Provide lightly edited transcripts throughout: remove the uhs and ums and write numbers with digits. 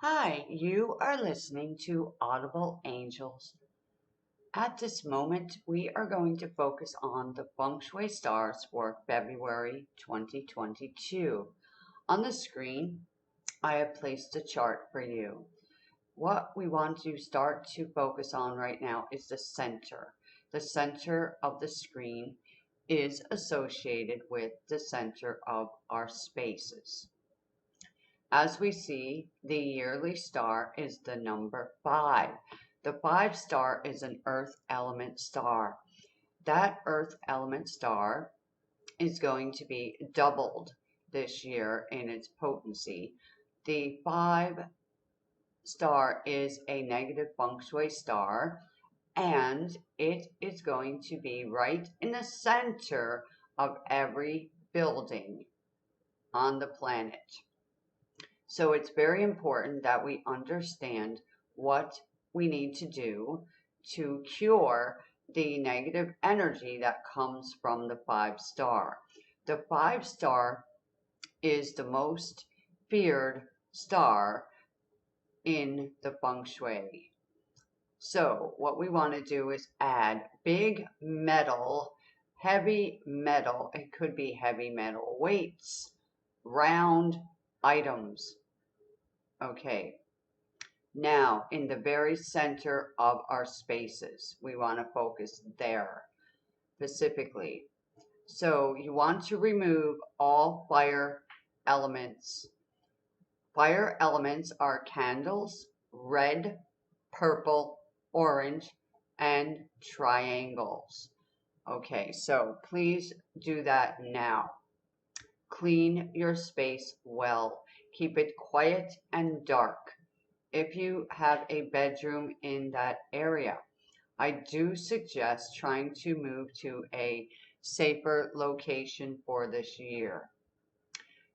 Hi, you are listening to Audible Angels. At this moment, we are going to focus on the Feng Shui stars for February 2022. On the screen, I have placed a chart for you. What we want to start to focus on right now is the center. The center of the screen is associated with the center of our spaces. As we see, the yearly star is the number 5. The 5 star is an earth element star. That earth element star is going to be doubled this year in its potency. The 5 star is a negative feng shui star, and it is going to be right in the center of every building on the planet. So it's very important that we understand what we need to do to cure the negative energy that comes from the 5 star. The 5 star is the most feared star in the feng shui. So what we want to do is add big metal, heavy metal. It could be heavy metal weights, round items. Okay, now in the very center of our spaces, we want to focus there specifically. So you want to remove all fire elements. Fire elements are candles, red, purple, orange, and triangles. Okay, so please do that now. Clean your space well. Keep it quiet and dark. If you have a bedroom in that area, I do suggest trying to move to a safer location for this year.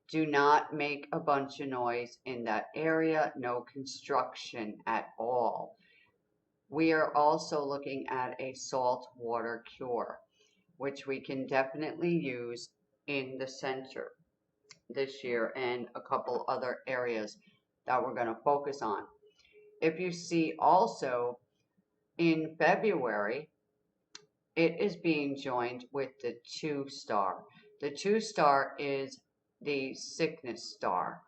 Do not make a bunch of noise in that area. No construction at all. We are also looking at a salt water cure, which we can definitely use in the center this year and a couple other areas that we're going to focus on. If you see also in February, it is being joined with the 2 star. The 2 star is the sickness star.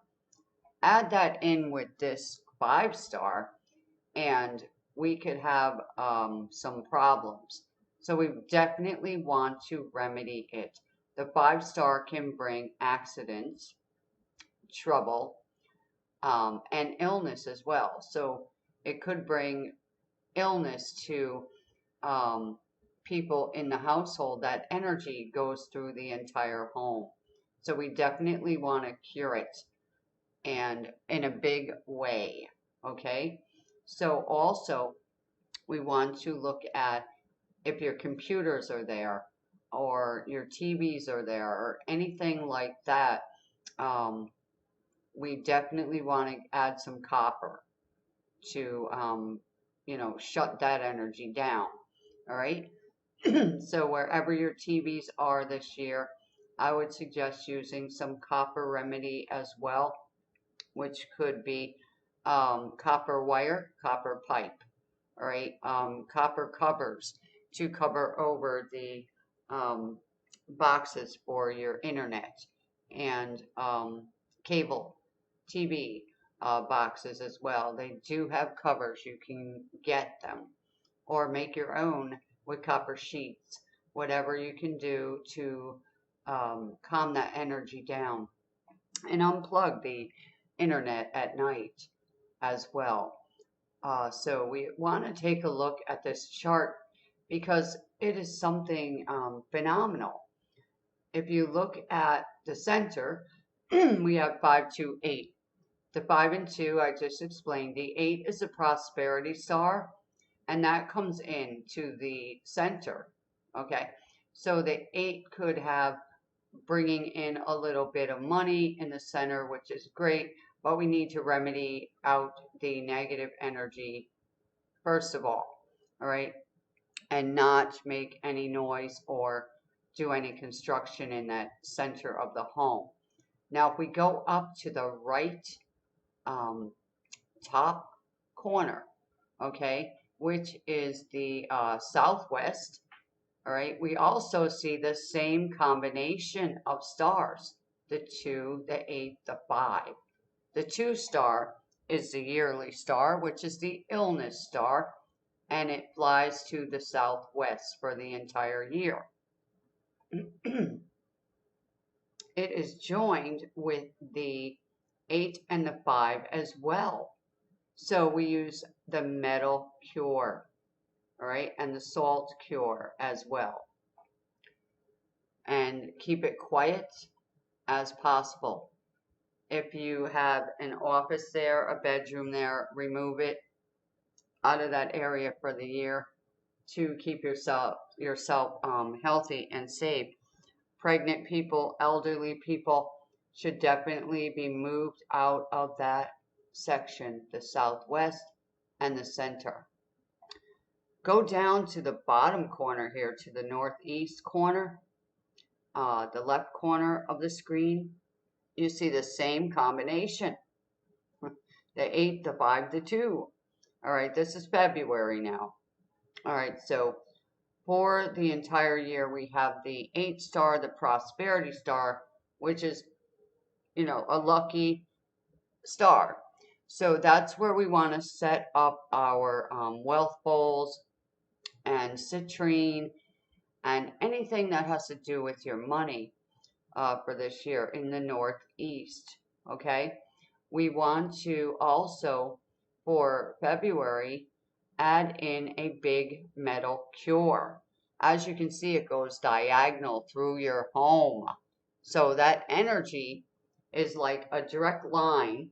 Add that in with this 5 star and we could have some problems. So we definitely want to remedy it. The 5 star can bring accidents, trouble, and illness as well. So it could bring illness to people in the household. That energy goes through the entire home. So we definitely want to cure it, and in a big way. Okay. So also we want to look at if your computers are there or your TVs are there or anything like that. We definitely want to add some copper to, shut that energy down. All right. So wherever your TVs are this year, I would suggest using some copper remedy as well, which could be copper wire, copper pipe, all right, copper covers to cover over the boxes for your internet and cable TV boxes as well. They do have covers. You can get them or make your own with copper sheets, whatever you can do to calm that energy down and unplug the internet at night as well. So we want to take a look at this chart because it is something phenomenal. If you look at the center, we have 5, 2, 8. The 5 and 2 I just explained. The 8 is a prosperity star, and that comes into the center. Okay, so the 8 could have bringing in a little bit of money in the center, which is great, but we need to remedy out the negative energy first of all right, and not make any noise or do any construction in that center of the home. Now, if we go up to the right top corner, okay, which is the southwest. All right, we also see the same combination of stars, the 2, the 8, the 5. The 2 star is the yearly star, which is the illness star, and it flies to the southwest for the entire year. It is joined with the 8 and the 5 as well. So we use the metal cure, all right, and the salt cure as well. And keep it quiet as possible. If you have an office there, a bedroom there, remove it out of that area for the year to keep yourself healthy and safe. Pregnant people, elderly people should definitely be moved out of that section, the southwest and the center. Go down to the bottom corner here, to the northeast corner, the left corner of the screen. You see the same combination, the 8, the 5, the 2. All right, this is February now. All right, so for the entire year, we have the 8 star, the prosperity star, which is, a lucky star. So that's where we want to set up our wealth bowls and citrine and anything that has to do with your money for this year in the northeast, okay? We want to also, for February, add in a big metal cure. As you can see, it goes diagonal through your home. So that energy is like a direct line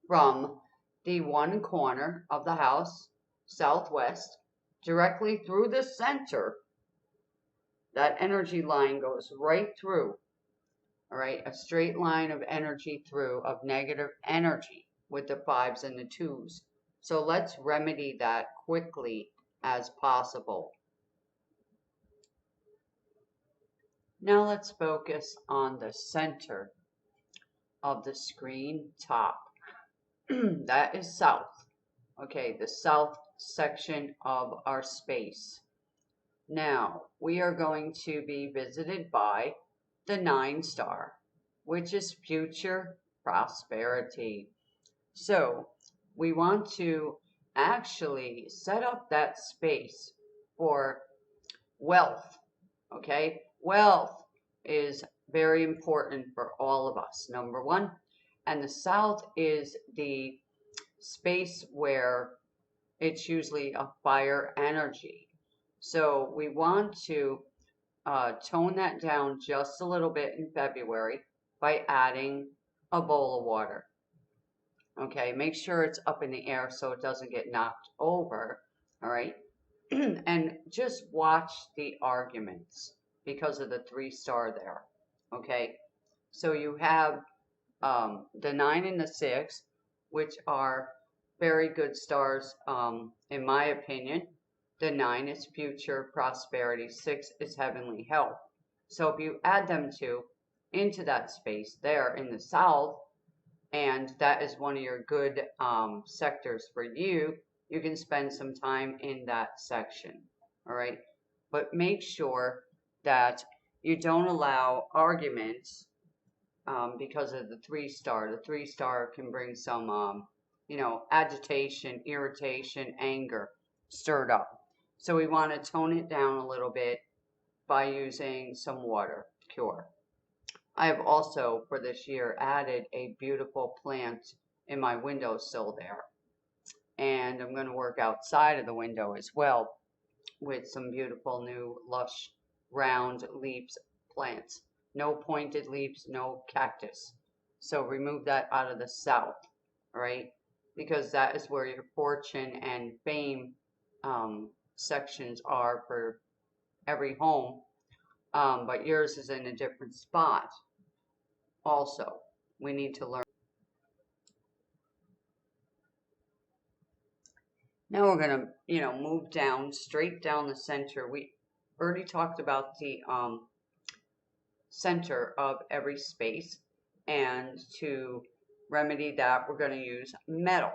from the one corner of the house, southwest, directly through the center. That energy line goes right through, all right, a straight line of energy through, of negative energy with the 5s and the 2s. So let's remedy that quickly as possible. Now let's focus on the center of the screen top. That is south. Okay, the south section of our space. Now, we are going to be visited by the 9 star, which is future prosperity. So, we want to actually set up that space for wealth, okay? Wealth is very important for all of us, number one. And the south is the space where it's usually a fire energy. So we want to tone that down just a little bit in February by adding a bowl of water. Okay, make sure it's up in the air so it doesn't get knocked over, all right? And just watch the arguments because of the 3 star there, okay? So you have the 9 and the 6, which are very good stars, in my opinion. The 9 is future prosperity, 6 is heavenly health. So if you add them two into that space there in the south, and that is one of your good sectors for you, you can spend some time in that section, all right? But make sure that you don't allow arguments because of the 3 star. The 3 star can bring some, agitation, irritation, anger stirred up. So we want to tone it down a little bit by using some water cure. I have also, for this year, added a beautiful plant in my windowsill there. And I'm going to work outside of the window as well with some beautiful new lush round leaves plants. No pointed leaves, no cactus. So remove that out of the south, all right? Because that is where your fortune and fame sections are for every home. But yours is in a different spot. Also, we need to learn. Now we're going to, move down, straight down the center. We already talked about the center of every space. And to remedy that, we're going to use metal.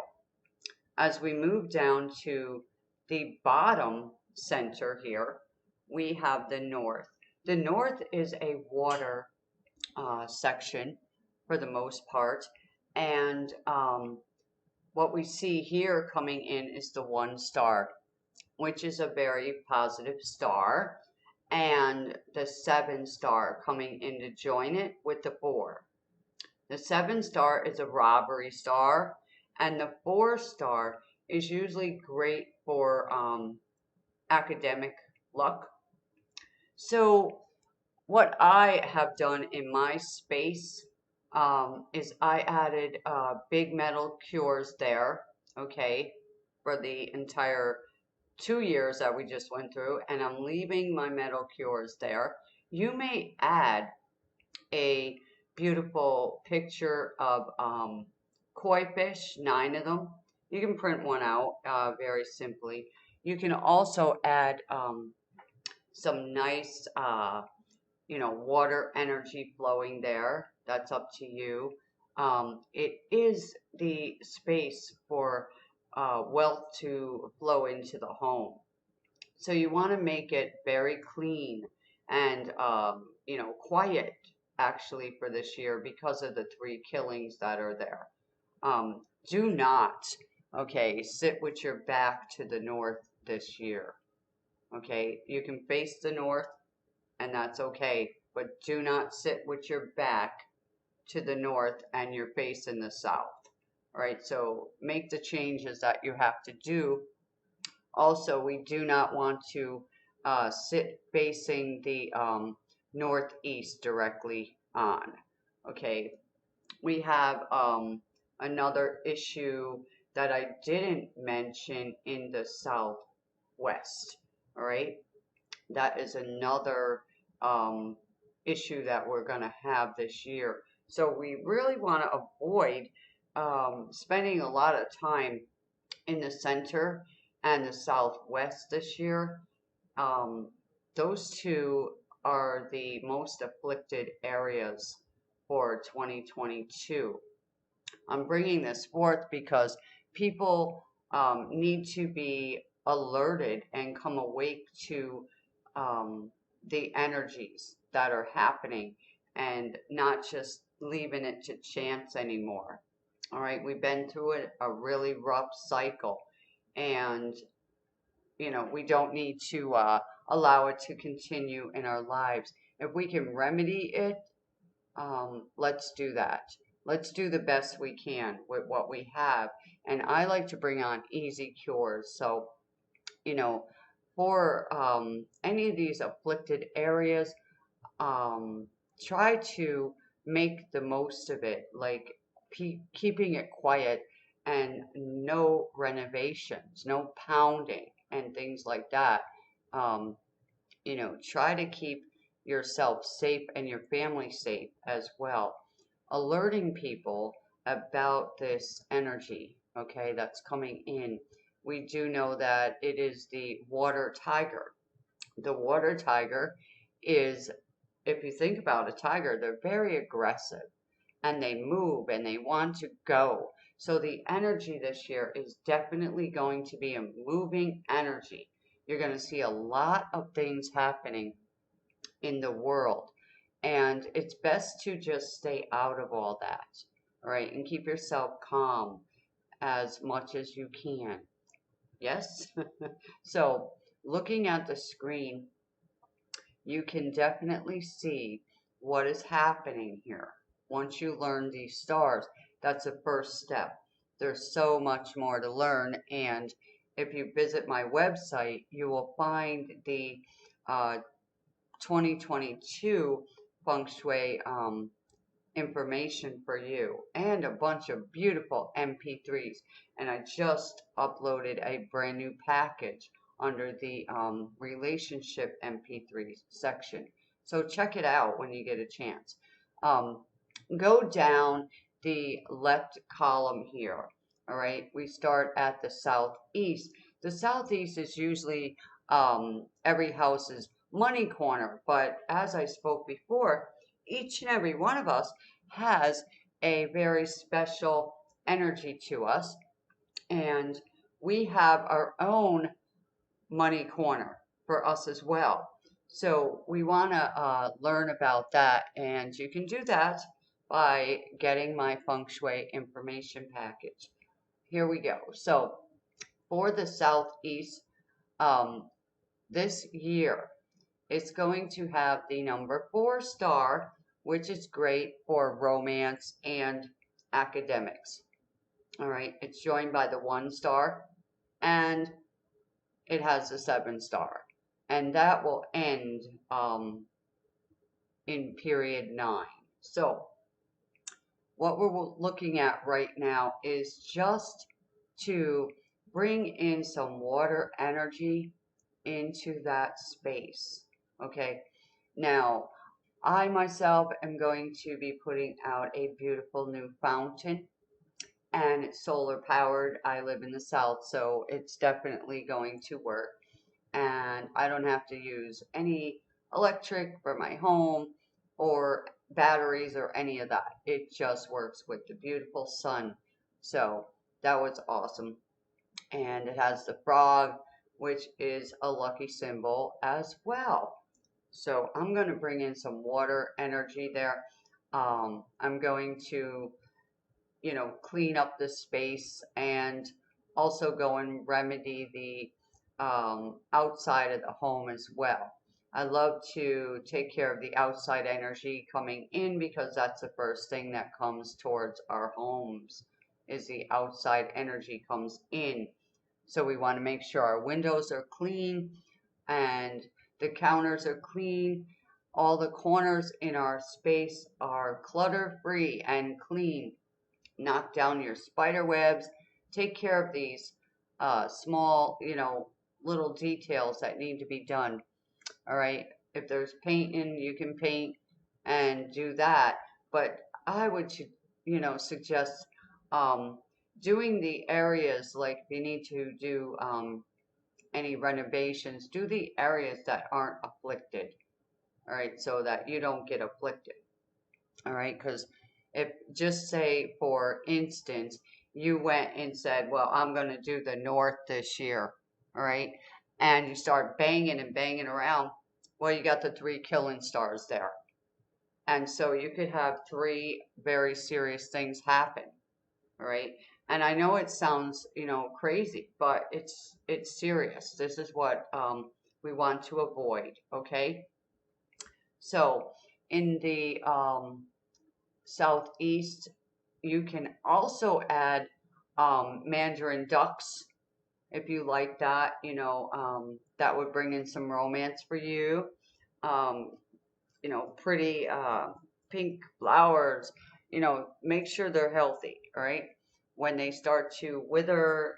As we move down to the bottom center here, we have the north. The north is a water section for the most part, and what we see here coming in is the 1 star, which is a very positive star, and the 7 star coming in to join it with the 4. The 7 star is a robbery star, and the 4 star is usually great for academic luck. So what I have done in my space is I added big metal cures there, okay, for the entire 2 years that we just went through, and I'm leaving my metal cures there. You may add a beautiful picture of koi fish, 9 of them. You can print one out very simply. You can also add some nice, water energy flowing there. That's up to you. It is the space for wealth to flow into the home. So you want to make it very clean and, quiet actually for this year because of the 3 killings that are there. Do not, okay, sit with your back to the north this year. Okay, you can face the north and that's okay, but do not sit with your back to the north and your face in the south. All right, so make the changes that you have to do. Also, we do not want to sit facing the northeast directly on. Okay, we have another issue that I didn't mention in the southwest. All right, that is another issue that we're going to have this year. So we really want to avoid spending a lot of time in the center and the southwest this year. Those 2 are the most afflicted areas for 2022. I'm bringing this forth because people need to be alerted and come awake to the energies that are happening and not just leaving it to chance anymore. All right, we've been through it, a really rough cycle, and we don't need to allow it to continue in our lives. If we can remedy it, let's do that. Let's do the best we can with what we have. And I like to bring on easy cures. So, for any of these afflicted areas, try to make the most of it, like keeping it quiet and no renovations, no pounding and things like that. Try to keep yourself safe and your family safe as well. Alerting people about this energy, okay, that's coming in. We do know that it is the water tiger. The water tiger is, if you think about a tiger, they're very aggressive and they move and they want to go. So the energy this year is definitely going to be a moving energy. You're going to see a lot of things happening in the world. And it's best to just stay out of all that, all right, and keep yourself calm as much as you can. Yes? So, looking at the screen, you can definitely see what is happening here. Once you learn these stars, that's the first step. There's so much more to learn, and if you visit my website, you will find the 2022 Feng Shui information for you and a bunch of beautiful MP3s. And I just uploaded a brand new package under the relationship MP3 section. So check it out when you get a chance. Go down the left column here. All right, we start at the southeast. The southeast is usually every house's money corner, but as I spoke before, each and every one of us has a very special energy to us, And we have our own money corner for us as well. So we want to learn about that, and you can do that by getting my Feng Shui information package. Here we go. So for the Southeast, um, this year, it's going to have the number 4 star, which is great for romance and academics. All right, it's joined by the 1 star, and it has a 7 star, and that will end in period 9. So what we're looking at right now is just to bring in some water energy into that space. Okay, now I myself am going to be putting out a beautiful new fountain, and it's solar powered. I live in the south, so it's definitely going to work, and I don't have to use any electric for my home or batteries or any of that. It just works with the beautiful sun. So that was awesome. And it has the frog, which is a lucky symbol as well. So I'm going to bring in some water energy there. I'm going to, clean up the space, and also go and remedy the outside of the home as well. I love to take care of the outside energy coming in, because that's the first thing that comes towards our homes, is the outside energy comes in. So we want to make sure our windows are clean and the counters are clean. All the corners in our space are clutter free and clean. Knock down your spider webs. Take care of these small, little details that need to be done. All right. If there's painting, you can paint and do that. But I would, suggest doing the areas, like if you need to do any renovations, do the areas that aren't afflicted. All right. So that you don't get afflicted. All right. Because if, just say, for instance, you went and said, well, I'm going to do the north this year. All right. And you start banging and banging around. Well, you got the 3 killing stars there. And so you could have 3 very serious things happen. All right. And I know it sounds, crazy, but it's serious. This is what we want to avoid. Okay. So in the Southeast, you can also add Mandarin ducks if you like that. That would bring in some romance for you. Pretty pink flowers. Make sure they're healthy. All right. When they start to wither,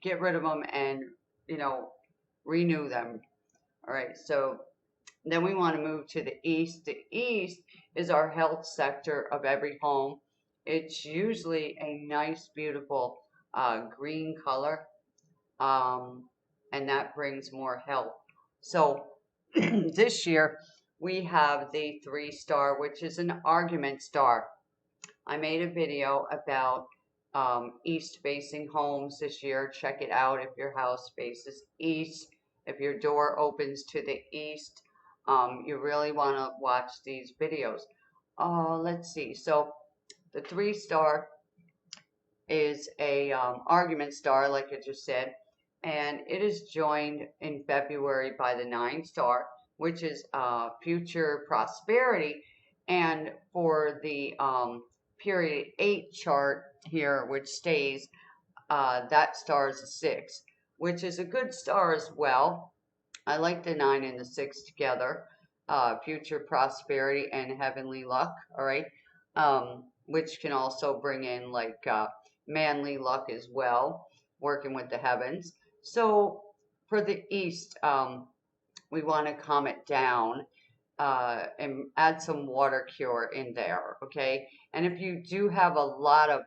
get rid of them and renew them. All right. So then we want to move to the east. The east is our health sector of every home. It's usually a nice, beautiful green color, and that brings more health. So this year we have the 3 star, which is an argument star. I made a video about east facing homes this year. Check it out if your house faces east, if your door opens to the east. You really want to watch these videos. Let's see. So the 3 star is a argument star, like I just said, and it is joined in February by the 9 star, which is future prosperity. And for the period 8 chart here, which stays, that star is a 6, which is a good star as well. I like the 9 and the 6 together. Future prosperity and heavenly luck. All right. Which can also bring in like manly luck as well, working with the heavens. So for the east, we want to calm it down and add some water cure in there. Okay. And if you do have a lot of,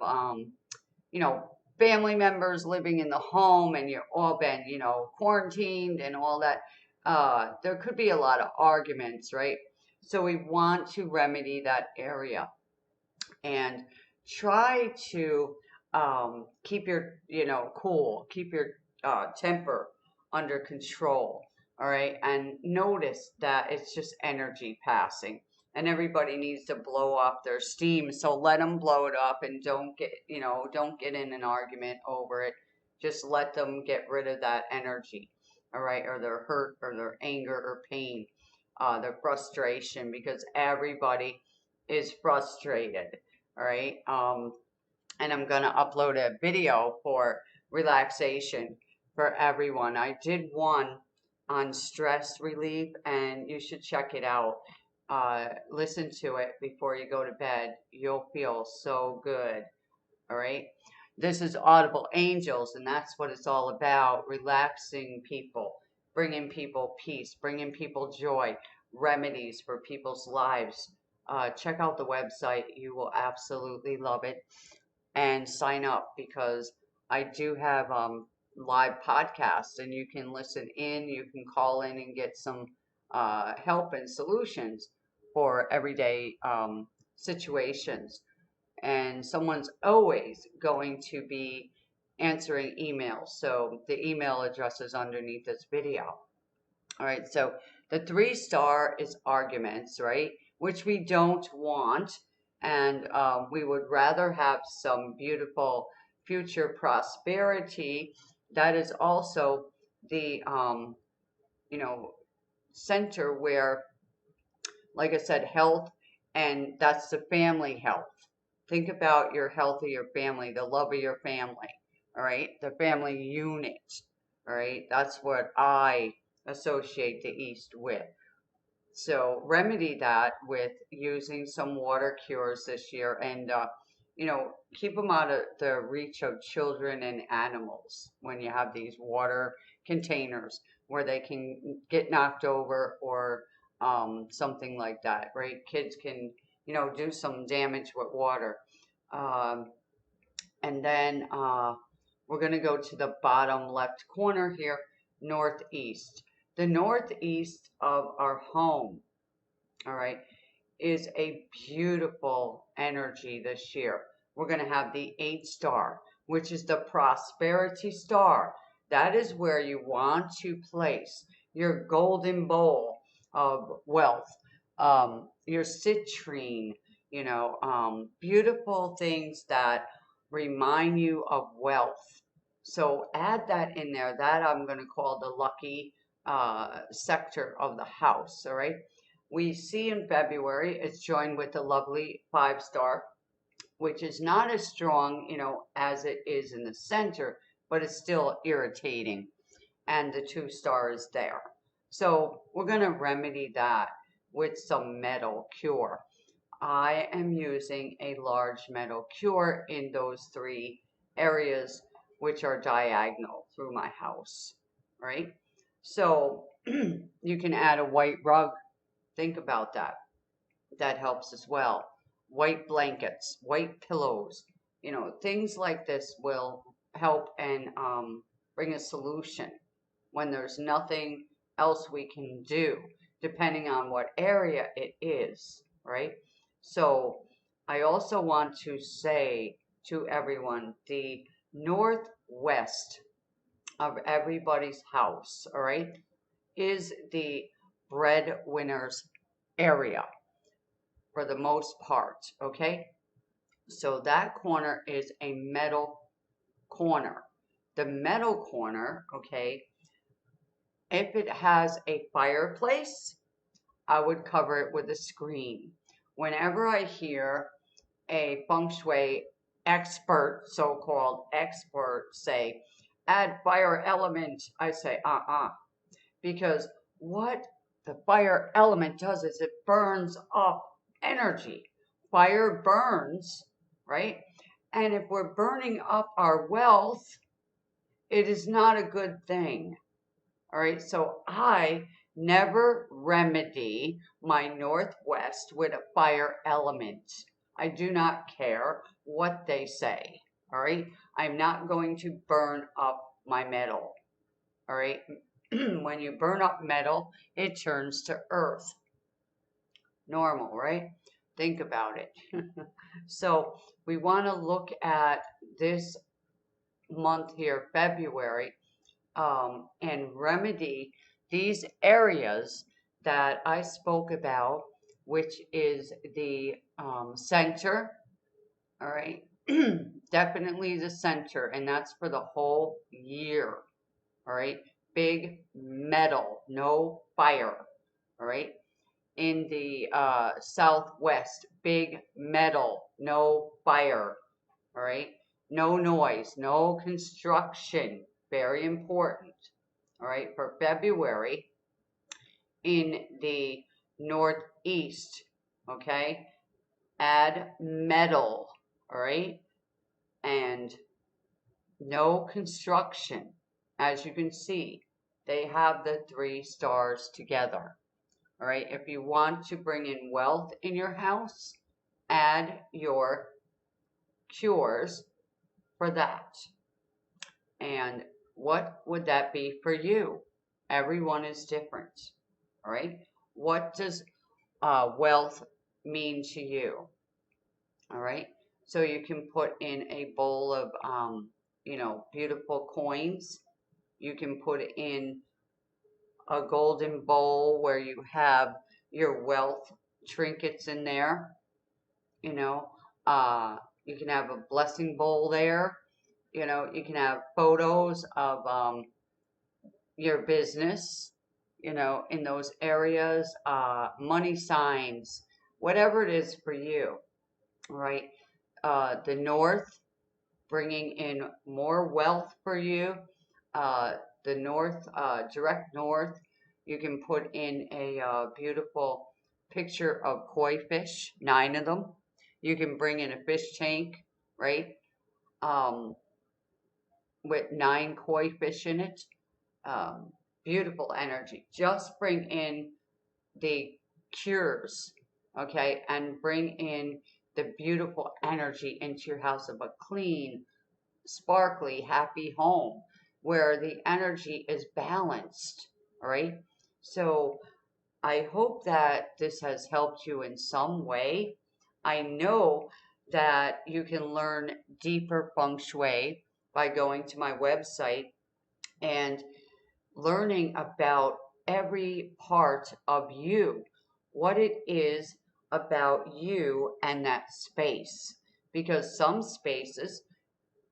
family members living in the home, and you've all been, quarantined and all that, there could be a lot of arguments, right? So we want to remedy that area and try to keep your, cool, keep your temper under control. All right. And notice that it's just energy passing, and everybody needs to blow off their steam. So let them blow it up, and don't get in an argument over it. Just let them get rid of that energy. All right. Or their hurt or their anger or pain, their frustration, because everybody is frustrated. All right. And I'm going to upload a video for relaxation for everyone. I did one on stress relief, and you should check it out. Listen to it before you go to bed. You'll feel so good. All right. This is Audible Angels, and that's what it's all about. Relaxing people, bringing people peace, bringing people joy, remedies for people's lives. Check out the website. You will absolutely love it. And sign up, because I do have live podcasts, and you can listen in, you can call in and get some help and solutions for everyday situations. And someone's always going to be answering emails. So the email address is underneath this video. All right, so the 3-star is arguments, right? Which we don't want. And we would rather have some beautiful future prosperity. That is also the, center where, like I said, health, and that's the family health. Think about your health of your family, the love of your family, all right? The family unit, all right? That's what I associate the East with. So remedy that with using some water cures this year, and keep them out of the reach of children and animals when you have these water containers where they can get knocked over, or something like that, right? Kids can do some damage with water. And then we're going to go to the bottom left corner here, northeast. The northeast of our home, all right, is a beautiful energy this year. We're going to have the 8-star, which is the prosperity star. That is where you want to place your golden bowl of wealth, your citrine, beautiful things that remind you of wealth. So add that in there. That I'm going to call the lucky sector of the house. All right. We see in February it's joined with the lovely 5-star, which is not as strong, as it is in the center, but it's still irritating. And the 2-star is there. So we're going to remedy that with some metal cure. I am using a large metal cure in those 3 areas, which are diagonal through my house, right? So you can add a white rug. Think about that. That helps as well. White blankets, white pillows, things like this will help and bring a solution when there's nothing else we can do, depending on what area it is, right? So I also want to say to everyone, the northwest of everybody's house, all right, is the breadwinner's area for the most part, okay? So that corner is a metal corner. The metal corner, okay, if it has a fireplace, I would cover it with a screen. Whenever I hear a Feng Shui expert, so-called expert, say, add fire element, I say, because what the fire element does is it burns up energy. Fire burns, right? And if we're burning up our wealth, it is not a good thing. All right, so I never remedy my northwest with a fire element. I do not care what they say. All right, I'm not going to burn up my metal. All right, when you burn up metal, it turns to earth. Normal, right? Think about it. So we want to look at this month here, February, and remedy these areas that I spoke about, which is the center, all right? Definitely the center, and that's for the whole year, all right? Big metal, no fire, all right? In the southwest, big metal, no fire, all right? No noise, no construction, very important, all right? For February, in the northeast, okay? Add metal, all right? And no construction. As you can see, they have the 3 stars together. All right, if you want to bring in wealth in your house, add your cures for that. And what would that be for you? Everyone is different. All right, what does wealth mean to you? All right, so you can put in a bowl of beautiful coins. You can put in a golden bowl where you have your wealth trinkets in there. You know, you can have a blessing bowl there. You know, you can have photos of your business, you know, in those areas, money signs, whatever it is for you, right? The north, bringing in more wealth for you. The north, direct north, you can put in a beautiful picture of koi fish, 9 of them. You can bring in a fish tank, right? With 9 koi fish in it. Beautiful energy. Just bring in the cures, okay? And bring in the beautiful energy into your house of a clean, sparkly, happy home where the energy is balanced, all right? So I hope that this has helped you in some way. I know that you can learn deeper feng shui by going to my website and learning about every part of you, what it is about you and that space. Because some spaces,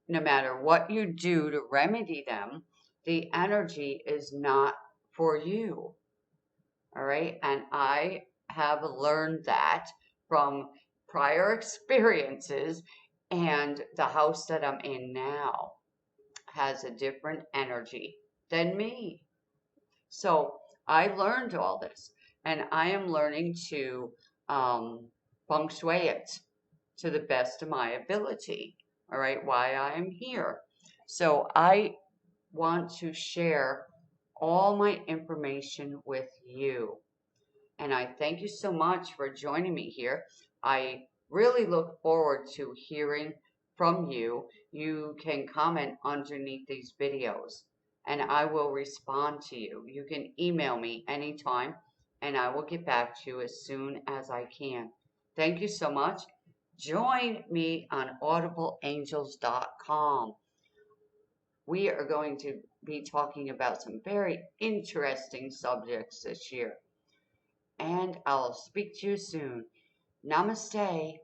no matter what you do to remedy them, the energy is not for you. All right. And I have learned that from prior experiences, and the house that I'm in now has a different energy than me. So I learned all this, and I am learning to feng shui it to the best of my ability. All right, why I am here. So I want to share all my information with you. And I thank you so much for joining me here. I really look forward to hearing from you. You can comment underneath these videos and I will respond to you. You can email me anytime and I will get back to you as soon as I can. Thank you so much. Join me on audibleangels.com. We are going to be talking about some very interesting subjects this year. And I'll speak to you soon. Namaste.